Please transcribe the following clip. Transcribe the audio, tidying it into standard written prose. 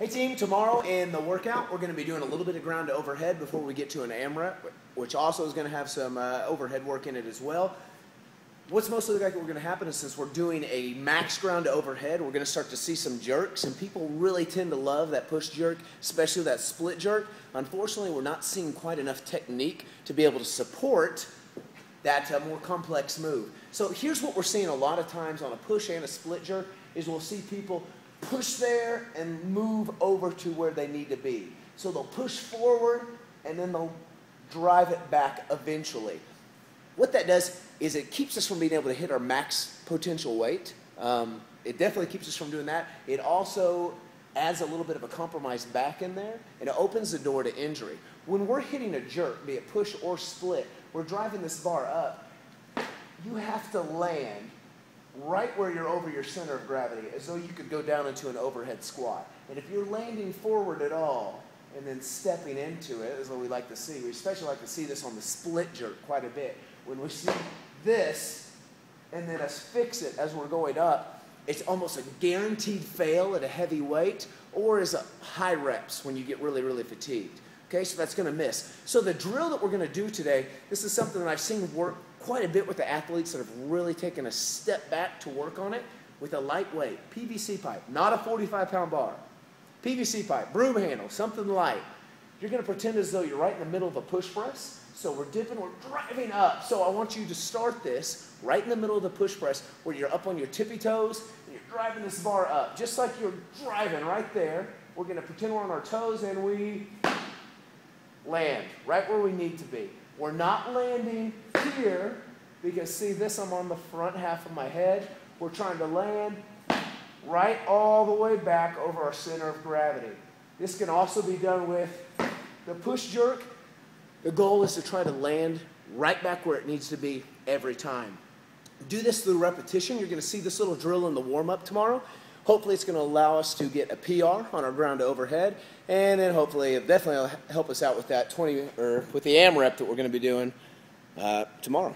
Hey team, tomorrow in the workout we're going to be doing a little bit of ground to overhead before we get to an AMRAP, which also is going to have some overhead work in it as well. What's mostly likely going to happen is since we're doing a max ground to overhead, we're going to start to see some jerks, and people really tend to love that push jerk, especially that split jerk. Unfortunately, we're not seeing quite enough technique to be able to support that more complex move. So here's what we're seeing a lot of times on a push and a split jerk is we'll see people push there and move over to where they need to be. So they'll push forward and then they'll drive it back eventually. What that does is it keeps us from being able to hit our max potential weight. It definitely keeps us from doing that. It also adds a little bit of a compromised back in there, and it opens the door to injury. When we're hitting a jerk, be it push or split, we're driving this bar up, you have to land right where you're over your center of gravity, as though you could go down into an overhead squat. And if you're landing forward at all and then stepping into it, is what we like to see. We especially like to see this on the split jerk quite a bit. When we see this and then us fix it as we're going up, it's almost a guaranteed fail at a heavy weight or as a high reps when you get really, really fatigued. Okay, so that's going to miss. So the drill that we're going to do today, this is something that I've seen work quite a bit with the athletes that have really taken a step back to work on it with a lightweight PVC pipe, not a 45-pound bar. PVC pipe, broom handle, something light. You're going to pretend as though you're right in the middle of a push press. So we're dipping, we're driving up. So I want you to start this right in the middle of the push press where you're up on your tippy toes and you're driving this bar up. Just like you're driving right there. We're going to pretend we're on our toes and we land right where we need to be. We're not landing here because see this, I'm on the front half of my head. We're trying to land right all the way back over our center of gravity. This can also be done with the push jerk. The goal is to try to land right back where it needs to be every time. Do this through repetition. You're going to see this little drill in the warm-up tomorrow. Hopefully it's going to allow us to get a PR on our ground to overhead, and then hopefully it definitely will help us out with that with the AMRAP that we're going to be doing tomorrow.